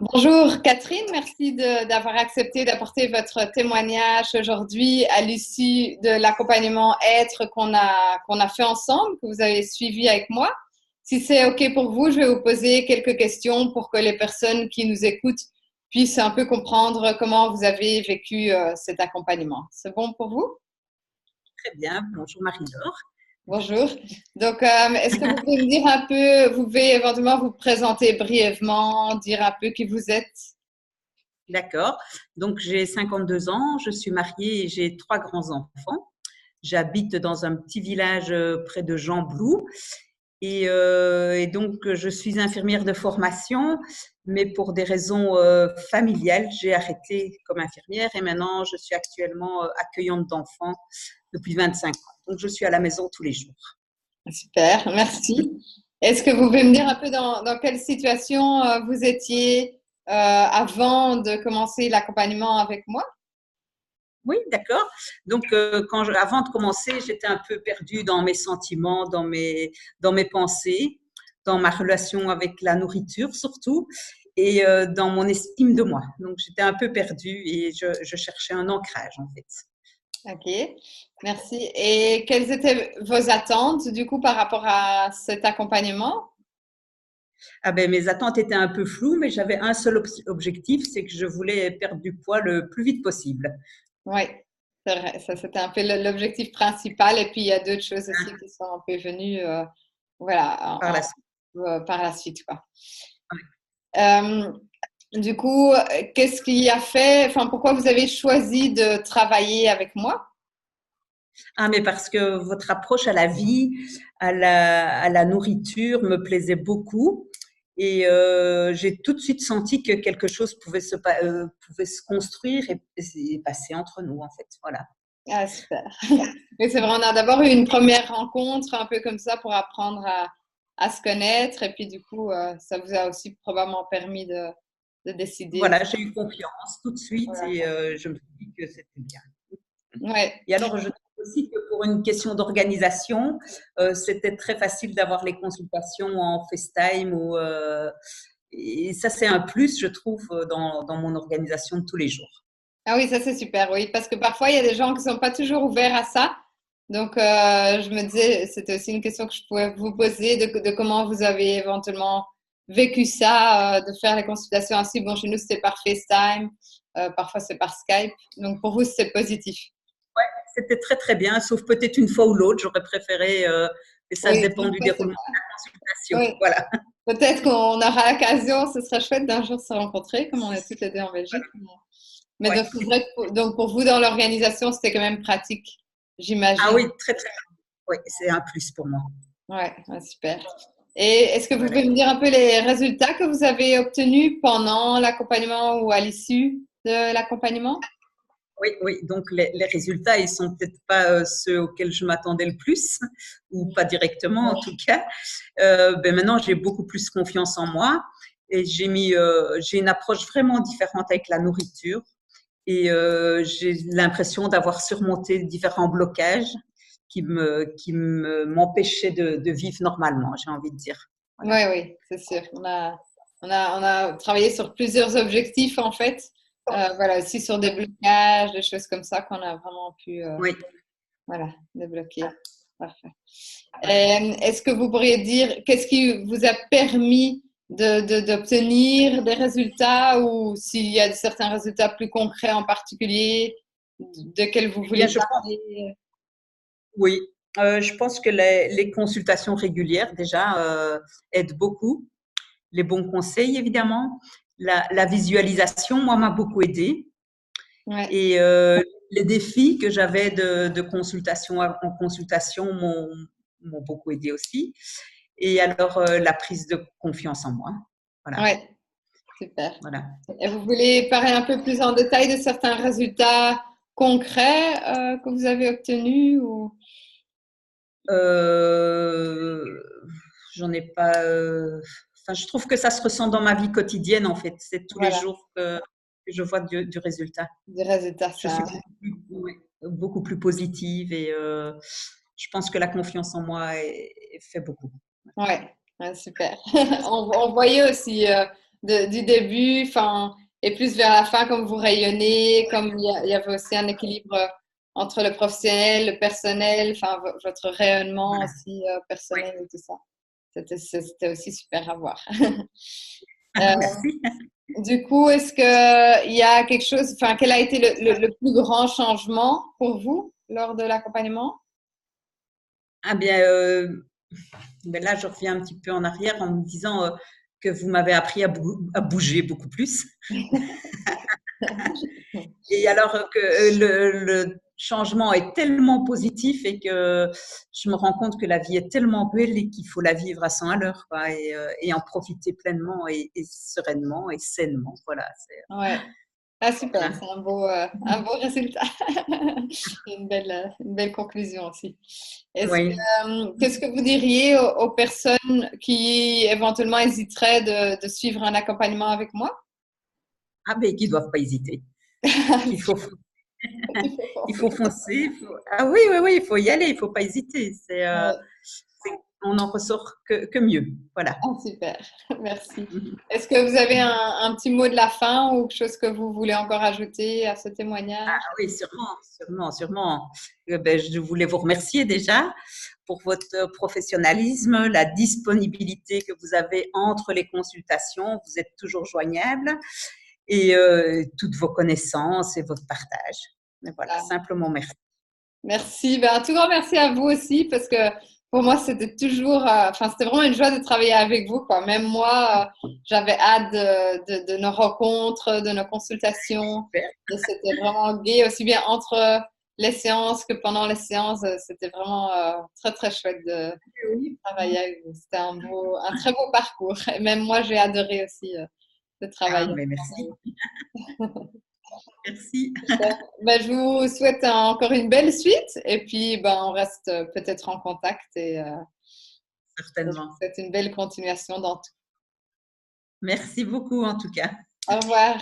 Bonjour Catherine, merci d'avoir accepté d'apporter votre témoignage aujourd'hui à l'issue de l'accompagnement Être qu'on a fait ensemble, que vous avez suivi avec moi. Si c'est OK pour vous, je vais vous poser quelques questions pour que les personnes qui nous écoutent puissent un peu comprendre comment vous avez vécu cet accompagnement. C'est bon pour vous? Très bien, bonjour Marie-Laure. Bonjour. Donc, est-ce que vous pouvez me dire un peu, vous pouvez éventuellement vous présenter brièvement, dire un peu qui vous êtes? D'accord. Donc j'ai 52 ans, je suis mariée et j'ai 3 grands-enfants. J'habite dans un petit village près de Gembloux et donc je suis infirmière de formation, mais pour des raisons familiales, j'ai arrêté comme infirmière et maintenant je suis actuellement accueillante d'enfants depuis 25 ans. Donc je suis à la maison tous les jours. Super, merci. Est-ce que vous pouvez me dire un peu dans quelle situation vous étiez avant de commencer l'accompagnement avec moi? Oui, d'accord. Donc, avant de commencer, j'étais un peu perdue dans mes sentiments, dans mes pensées, dans ma relation avec la nourriture surtout, et dans mon estime de moi. Donc, j'étais un peu perdue et je cherchais un ancrage en fait. Ok, merci. Et quelles étaient vos attentes du coup par rapport à cet accompagnement? Ah ben, mes attentes étaient un peu floues, mais j'avais un seul objectif, c'est que je voulais perdre du poids le plus vite possible. Oui, c'est vrai, ça c'était un peu l'objectif principal. Et puis il y a d'autres choses aussi qui sont un peu venues, voilà, Par la suite. par la suite, quoi. Ouais. Euh, Du coup, qu'est-ce qui a fait, enfin, pourquoi vous avez choisi de travailler avec moi? Ah, mais parce que votre approche à la vie, à la nourriture me plaisait beaucoup. Et j'ai tout de suite senti que quelque chose pouvait se construire et passer entre nous, en fait. Voilà. Ah, super. Oui, c'est vrai, on a d'abord eu une première rencontre, un peu comme ça, pour apprendre à se connaître. Et puis, du coup, ça vous a aussi probablement permis de décider. Voilà, j'ai eu confiance tout de suite Voilà. et je me suis dit que c'était bien. Ouais. Et alors, je trouve aussi que pour une question d'organisation, c'était très facile d'avoir les consultations en FaceTime et ça, c'est un plus, je trouve, dans mon organisation de tous les jours. Ah oui, ça c'est super, oui, parce que parfois il y a des gens qui sont pas toujours ouverts à ça. Donc, je me disais, c'était aussi une question que je pouvais vous poser de comment vous avez éventuellement vécu ça, de faire les consultations ainsi. Bon, chez nous, c'était par FaceTime, parfois c'est par Skype. Donc, pour vous, c'est positif. C'était très, très bien, sauf peut-être une fois ou l'autre, j'aurais préféré, mais ça Oui, dépend du ça, c'est déroulement de la consultation. oui. Voilà. Peut-être qu'on aura l'occasion, ce serait chouette d'un jour se rencontrer, comme on est toutes les deux en Belgique. Mais Ouais. donc, c'est vrai que donc pour vous, dans l'organisation, c'était quand même pratique, Ah j'imagine. oui, très, très bien. Oui, c'est un plus pour moi. Ouais, ouais, super. Et est-ce que vous Voilà. pouvez me dire un peu les résultats que vous avez obtenus pendant l'accompagnement ou à l'issue de l'accompagnement? Oui, oui. Donc les résultats, ils sont peut-être pas ceux auxquels je m'attendais le plus, ou pas directement en tout cas. Ben maintenant, j'ai beaucoup plus confiance en moi et j'ai une approche vraiment différente avec la nourriture et j'ai l'impression d'avoir surmonté différents blocages m'empêchaient de vivre normalement, j'ai envie de dire. Voilà. Oui, oui, c'est sûr. On a travaillé sur plusieurs objectifs en fait. Voilà, aussi sur des blocages, des choses comme ça qu'on a vraiment pu Oui. voilà, débloquer. Parfait. Est-ce que vous pourriez dire qu'est-ce qui vous a permis d'obtenir des résultats ou s'il y a certains résultats plus concrets en particulier desquels vous Eh bien, voulez je pense, parler? oui, je pense que les consultations régulières déjà aident beaucoup. Les bons conseils, évidemment. La visualisation, moi, m'a beaucoup aidée. Ouais. Et les défis que j'avais de consultation en consultation m'ont beaucoup aidé aussi. Et alors, la prise de confiance en moi. Voilà. Ouais, super. Voilà. Et vous voulez parler un peu plus en détail de certains résultats concrets que vous avez obtenus ou... Euh, J'en ai pas. Enfin, je trouve que ça se ressent dans ma vie quotidienne, en fait. C'est tous les Voilà, jours que je vois du résultat. des résultats Je suis ça. ouais, beaucoup plus positive et je pense que la confiance en moi fait beaucoup. Ouais, ouais, super. On voyait aussi du début, enfin, et plus vers la fin, comme vous rayonnez, comme il y avait aussi un équilibre entre le professionnel, le personnel, enfin, votre rayonnement Voilà. aussi Oui. personnel et tout ça. C'était aussi super à voir. Euh, Merci. du coup, est-ce qu'il y a quelque chose, enfin, quel a été le plus grand changement pour vous lors de l'accompagnement? Ah bien, ben là, je reviens un petit peu en arrière en me disant que vous m'avez appris à bouger beaucoup plus. Et alors que le changement est tellement positif et que je me rends compte que la vie est tellement belle et qu'il faut la vivre à 100 à l'heure, quoi, et en profiter pleinement et sereinement et sainement. Voilà. Ouais. Ah super, Voilà. c'est un beau résultat. Une belle conclusion aussi. Oui. Qu'est-ce que vous diriez aux personnes qui éventuellement hésiteraient de suivre un accompagnement avec moi? Ah ben, qui ne doivent pas hésiter. Qu'il faut, Il faut il penser. faut foncer. Ah oui, oui, oui, il faut y aller. Il ne faut pas hésiter. Ouais. On n'en ressort que mieux. Voilà. Ah, super, merci. Est-ce que vous avez un petit mot de la fin ou quelque chose que vous voulez encore ajouter à ce témoignage? Oui, sûrement, sûrement, sûrement. Ben, je voulais vous remercier déjà pour votre professionnalisme, la disponibilité que vous avez entre les consultations. Vous êtes toujours joignable et toutes vos connaissances et votre partage. Mais voilà, Ah, simplement merci. merci. Ben, un tout grand merci à vous aussi parce que pour moi, c'était toujours, enfin, c'était vraiment une joie de travailler avec vous, quoi. Même moi, j'avais hâte de nos rencontres, de nos consultations. Super. Et c'était vraiment gai, aussi bien entre les séances que pendant les séances. C'était vraiment très, très chouette de Oui. travailler avec vous. C'était un très beau parcours. Et même moi, j'ai adoré aussi de Ah, travailler mais avec merci. vous. Merci. Ben, je vous souhaite encore une belle suite et puis ben, on reste peut-être en contact et je vous Certainement. souhaite une belle continuation dans tout. Merci beaucoup en tout cas. Au revoir.